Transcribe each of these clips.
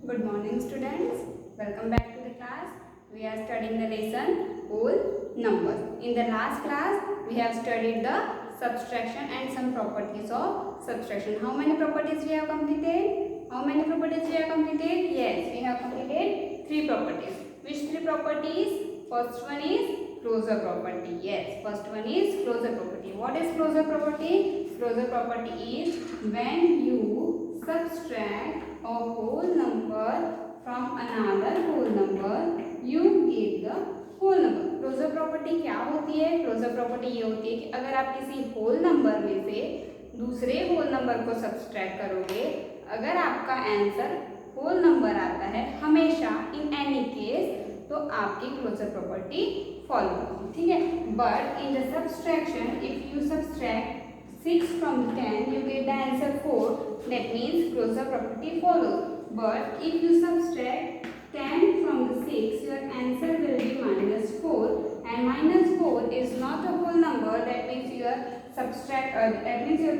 Good morning students. Welcome back to the class. We are studying the lesson whole numbers. In the last class we have studied the subtraction and some properties of subtraction. How many properties we have completed? Yes, we have completed 3 properties. Which 3 properties? First one is closure property. Yes, first one is closure property. What is closure property? Closure property is when you subtract a whole number from another whole number, you get the whole number. Closure property क्या होती है? Closure property ये होती है कि अगर आप किसी होल नंबर में से दूसरे होल नंबर को सब्सट्रैक्ट करोगे, अगर आपका आंसर होल नंबर आता है हमेशा इन एनी केस, तो आपकी क्लोजर प्रॉपर्टी फॉलो होगी. ठीक है. But in the subtraction if you subtract 6 from 10, you get the answer 4. That means closure property follows. But if you subtract 10 from the 6, your answer will be minus 4. And minus 4 is not a whole number. That means your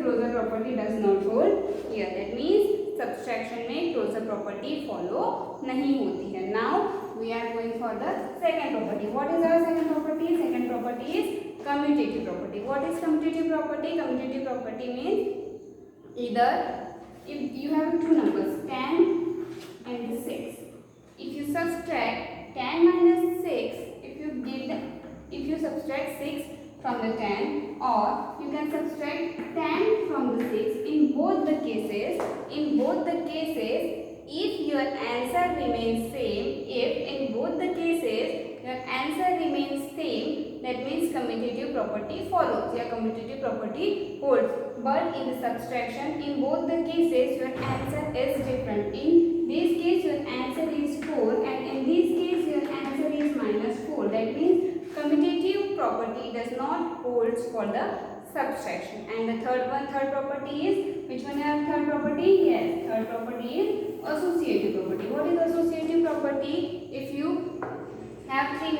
closure property does not hold here. That means subtraction में closure property follow नहीं होती है. Now we are going for the second property. What is our second property? Second property is commutative property. What is commutative property? Commutative property means either if you have two numbers 10 and 6, if you subtract 10 minus 6, if you subtract 6 from the 10, or you can subtract 10 from the 6, in both the cases if your answer remains same, that means commutative property follows. Your commutative property holds. But in the subtraction, in both the cases your answer is different. In this case your answer is 4, and in this case your answer is minus 4. That means commutative property does not hold for the subtraction. And the third property is, which one is third property? Yes, third property is associative property. What is associative property? If you have three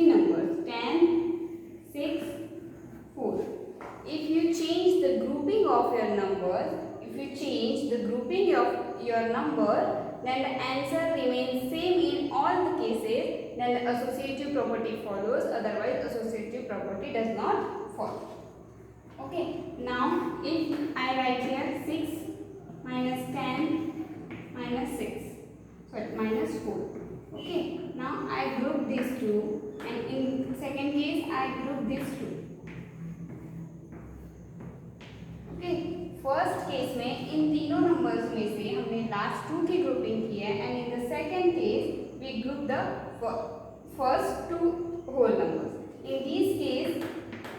numbers, 10, 6, 4. If you change the grouping of your numbers, then the answer remains same in all the cases, then the associative property follows, otherwise associative property does not follow. Okay, now if I write here 6 minus 10 minus 6, minus 4. Okay, now I group these two, and in second case I group these two. Okay, first case में इन तीनों numbers में से हमने last to की grouping की है, and in the second case we group the first two whole numbers. In this case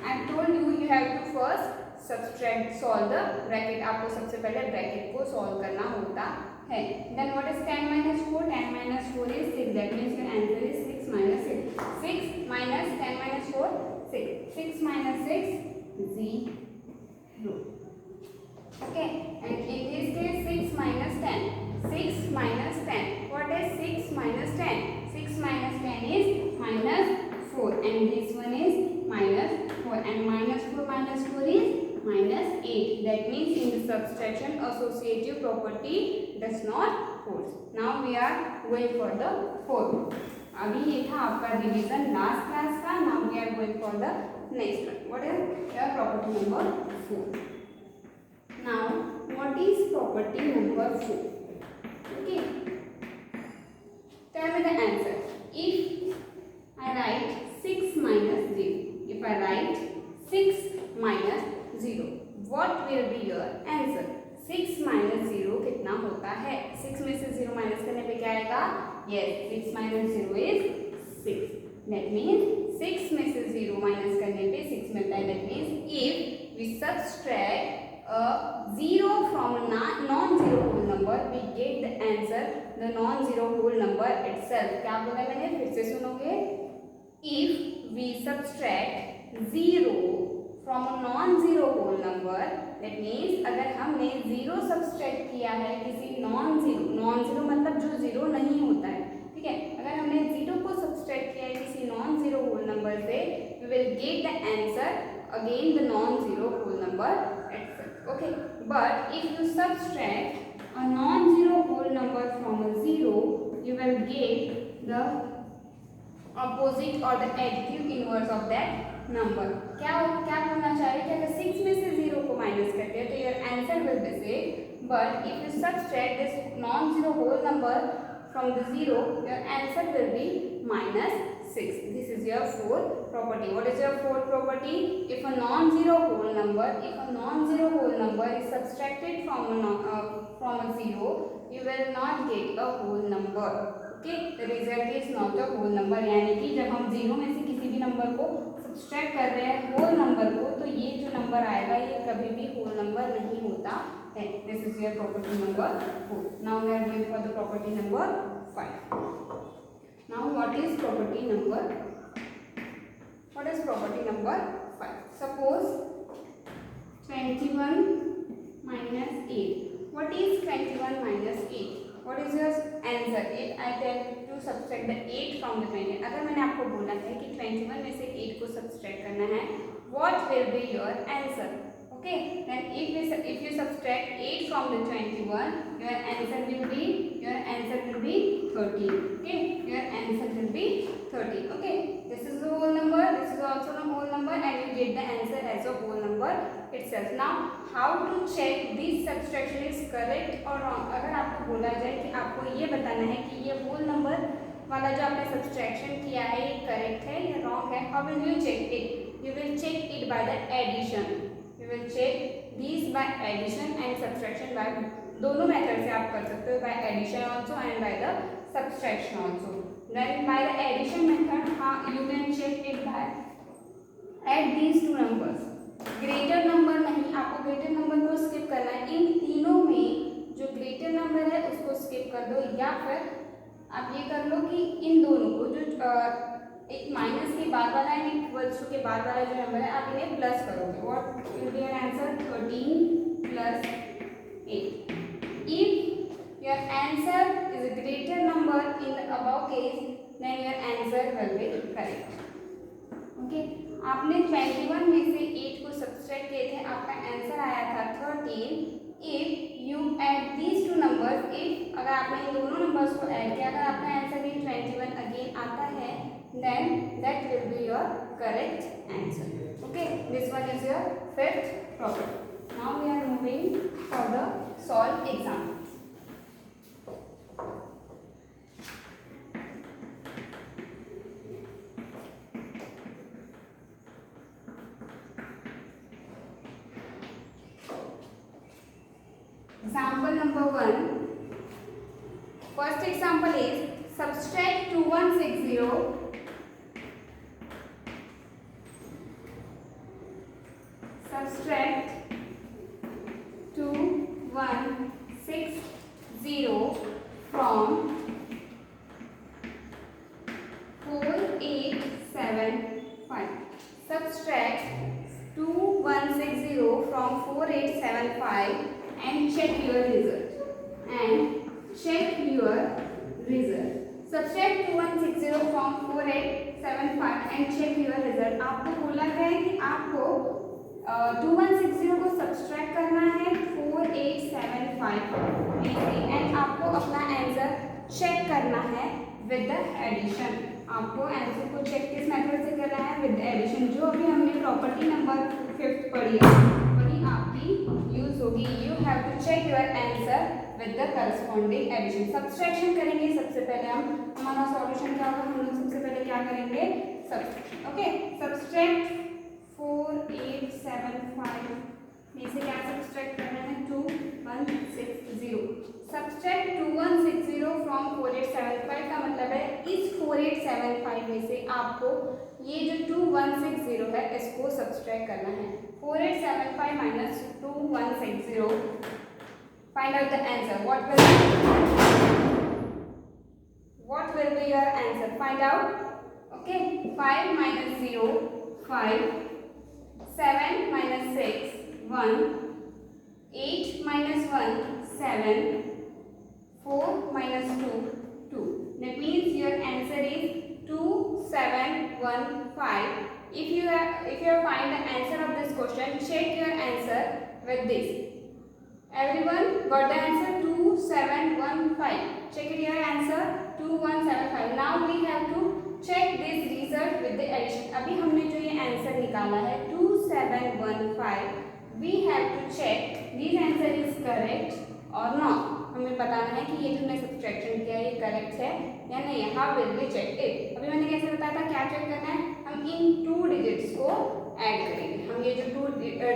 I told you have to first subtract solve the bracket. आपको सबसे पहले ब्रैकेट को सॉल्व करना होता है. Then what is 10 minus 4? 10 minus 4 is 6. That means your answer is 6 minus 6. 6 minus 10 minus 4, 6. 6 minus 6, 0. Okay, and in this case 6 minus 10. 6 minus 10. What is 6 minus 10? 6 minus 10 is minus 4, and this one is minus 4, and minus 4 is minus 8. That means in the subtraction associative property does not hold. Now we are going for the fourth. अभी ये था आपका division last class का. Now we are going for the next one. What is your property number 4? Now what is property number 4? Okay, tell me the answer. If I write 6 minus 0, what will be your answer? 6 minus 0 कितना होता है? 6 में से 0 minus करने पे क्या आएगा? Yes, 6 minus 0 is 6. That means 6 में से 0 माइनस करने पे 6 मिलता है. That means if we subtract a 0 from a non-zero whole number, we get the answer the non-zero whole number itself. क्या बोला मैंने? फिर से सुनोगे. If we subtract 0 from a non-zero whole number, that means अगर हमने 0 subtract किया है किसी non-zero मतलब जो 0 नहीं होता है. ठीक है, अगर हमने 0 को subtract किया है किसी non-zero whole number से, we will get the answer again the non-zero whole number itself. Okay, but if you subtract a non-zero opposite or the additive inverse of that number. क्या बोलना चाह रहे हैं कि अगर 6 में से 0 को माइनस करते हैं तो your answer will be 6, but if you subtract this non-zero whole number from the 0, your answer will be minus 6. This is your fourth property. What is your fourth property? If a non-zero whole number is subtracted from a 0, you will not get a whole number. Okay, the result is not a whole number. यानी कि जब हम 0 में से किसी भी number को subtract कर रहे हैं होल नंबर को, तो ये जो नंबर आएगा ये कभी भी होल नंबर नहीं होता है. This is your property number 4. Now we are going for the property number 5. Now what is property number 5? Suppose 21 minus 8. What is 21 minus 8? What is your answer? If I tell you to subtract the 8 from the 20, अगर मैंने आपको बोला है कि 21 में से 8 को subtract करना है, what will be your answer? Okay, then if you subtract 8 from the 21, your answer will be 30. Okay, your answer will be 30. Okay, this is a whole number, this is also a whole number, and you get the answer as a whole number itself. Now how to check this subtraction is correct or wrong? अगर आपको बोला जाए कि आपको ये बताना है कि ये whole number वाला जो आपने सब्सट्रैक्शन किया है ये करेक्ट है या रॉन्ग है, how will you check it? You will check it by the addition. You will check these by addition and subtraction by दोनों मेथड से आप कर सकते हो, by addition also and by the subtraction also. Then by the addition method, you can check it by add these two numbers. Greater number नहीं, आपको greater number को skip करना है. इन तीनों में जो ग्रेटर नंबर है उसको स्किप कर दो, या फिर आप ये कर लो कि इन दोनों को जो एक माइनस के बाद वाला है इक्वल्स टू के बाद वाला जो नंबर है आप इन्हें प्लस करोगे. What will be your answer? 13 plus 8. If your answer is a greater number in the above case, then your answer will be correct. Okay, आपने 21 में से 8 को सब्सट्रैक्ट किए थे, आपका आंसर आया था 13. If you add these two numbers, if अगर आपने इन दोनों नंबर्स को ऐड किया, अगर आपका आंसर भी 21 अगेन आता है, then that will be your correct answer. Okay, this one is your fifth property. Now we are moving for the solve example. Example number 1. First example is subtract 2160 from 4875. Subtract 2160 from 4875 and check your result. Subtract 2160 from 4875 and check your result. आपको बोला है कि आपको 2160 को subtract करना है 4875 में से, एंड आपको अपना आंसर चेक करना है विद द एडिशन. आपको आंसर को चेक किस मेथड से करना है? With the addition. जो अभी हमने प्रॉपर्टी नंबर 5 पढ़ी है वही आपकी यूज होगी. You have to check your answer with the corresponding addition. Subtraction करेंगे सबसे पहले हमारा सॉल्यूशन क्या होगा? हम लोग सबसे पहले क्या करेंगे? सब्सट्रैक्ट. ओके, सब्सट्रैक्ट 4875 में से क्या सब्सट्रैक्ट करना है? 2160. सब्सट्रैक्ट 2160 फ्रॉम 4875 का मतलब है इस 4875 में से आपको ये जो 2160 है इसको सब्सट्रैक्ट करना है. 4875 minus 2160. Find out the answer. what will be your answer? Find out. Okay, 5 minus 0 5, 7 minus 6 1, 8 minus 1 7, 4 minus 2 2. That means your answer is 2715. If you have find the answer of this question, check your answer with this. Everyone got the answer? 2715. Check it your answer 2175. Now we have to check this result with the addition. अभी हमने जो ये answer निकाला है 2715, we have to check this answer is correct or not. हमें बताना है कि ये जो हमने सब्सट्रैक्शन किया है ये करेक्ट है या नहीं है. How will we check it? अभी मैंने कैसे बताया था, क्या चेक करना है, हम इन 2 डिजिट्स को ऐड करेंगे. हम ये जो 2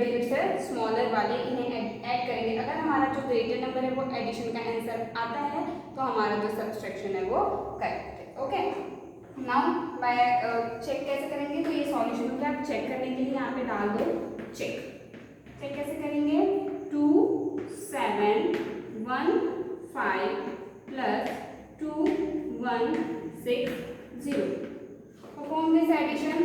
डिजिट्स है स्मॉलर वाले इन्हें ऐड करेंगे. अगर हमारा जो ग्रेटर नंबर है वो एडिशन का आंसर आता है तो हमारा जो सब्सट्रैक्शन है वो करेक्ट है. ओके, नाउ बाय चेक कैसे करेंगे, तो ये सॉल्यूशन को आप चेक करने के लिए यहाँ पे डाल दो चेक. चेक कैसे करेंगे, 2 7 1 5 plus 2 1 6 0. Perform this addition,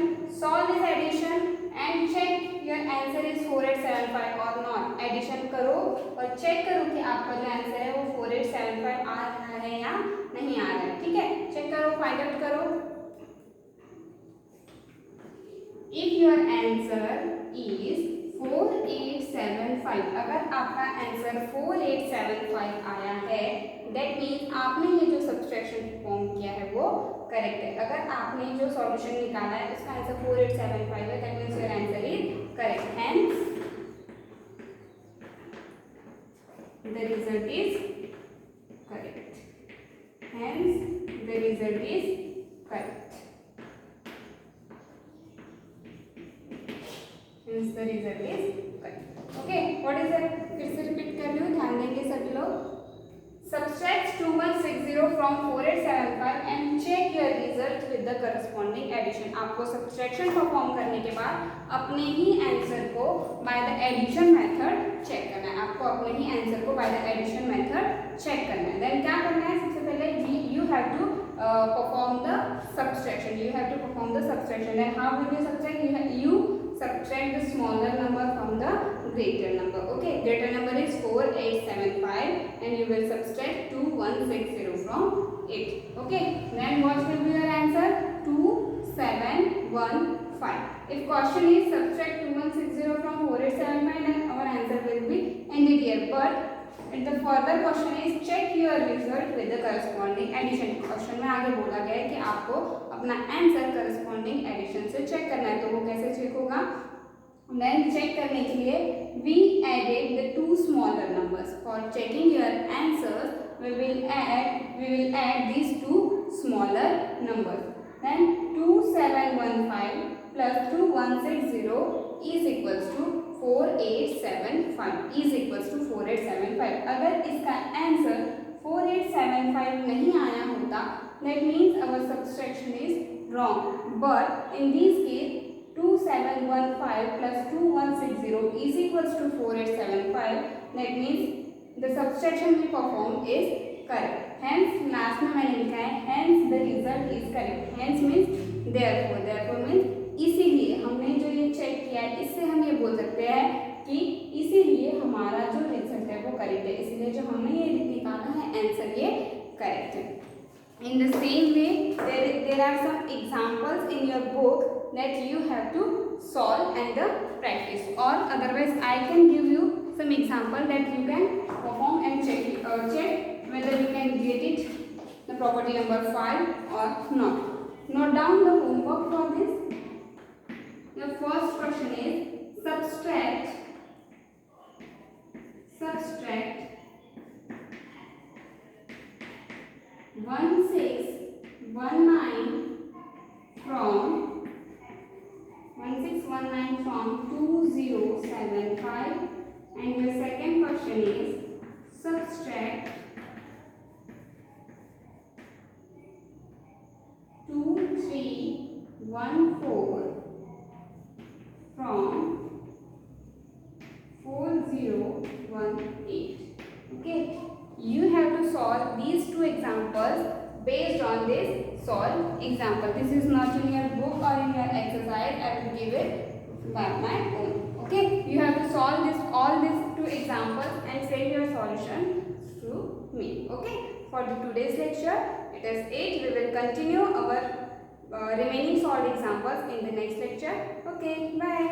solve this addition and check your answer is 4875 or not. Addition करो और चेक करो कि आपका जो आंसर है वो 4875 आ रहा है या नहीं आ रहा है. ठीक है, चेक करो, फाइंड आउट करो. If your answer is 4875, अगर आपका आंसर 4875 आया है, दैट मीन्स आपने ये जो सब्सट्रैक्शन परफॉर्म किया है वो करेक्ट है. अगर आपने जो सॉल्यूशन निकाला है उसका आंसर 4875 है, that means your answer is correct. Hence the result is correct. Hence the result is correct. Hence the result is correct. Okay, what is that? फिर से रिपीट कर रही हूँ, ध्यान देंगे सभी लोग. Subtract 2160 from 4875 and check your result with the corresponding addition. आपको सब्सट्रैक्शन परफॉर्म करने के बाद अपने ही आंसर को by the addition method check करना है. आपको अपने ही आंसर को by the addition method check करना है. देन क्या करना है, सबसे पहले you have to perform the subtraction. You have to perform the subtraction. And how will you subtract? You subtract the smaller number from the greater number. Okay, greater number is 4875 and you will subtract 2160 from it. Okay, then what will be your answer? 2715. If question is subtract 2160 from 4875, then our answer will be ended here. But the further question is check your result with the corresponding addition. Question में आगे बोला गया है कि आपको अपना answer corresponding addition से check करना है. तो वो कैसे चेक होगा? देन चेक करने के लिए we added the 2 smaller numbers. For checking your answers, we will add these 2 smaller numbers. Then 2715 plus 2160 is equals to 4875 is equals to 4875. अगर इसका आंसर 4875 नहीं आया होता, that means our subtraction is wrong. But in this case 2715 plus 2160 is equals to 4875. That means the subtraction we performed is correct. Hence last में मैंने लिखा है hence the result is correct. Hence means therefore means इसीलिए हमने जो ये check किया है, इससे हम ये बोल सकते हैं कि इसीलिए हमारा जो रिजल्ट है वो करेक्ट है. इसलिए जो हमने ये निकाला है आंसर ये करेक्ट है. In the same way, there are some examples in your book that you have to solve and practice. Or otherwise, I can give you some example that you can perform and check whether you can get it the property number 5 or not. Note down the homework for this. The first question is subtract 1619 from 2075, and the second question is subtract 2314 from 4018. Okay, you have to solve these 2 examples based on this solve example. This is not in your book or in your exercise. I will give it by my own. Okay, you have to solve all these 2 examples and send your solution to me. Okay, for the today's lecture it is 8. We will continue our remaining solved examples in the next lecture. Okay, bye.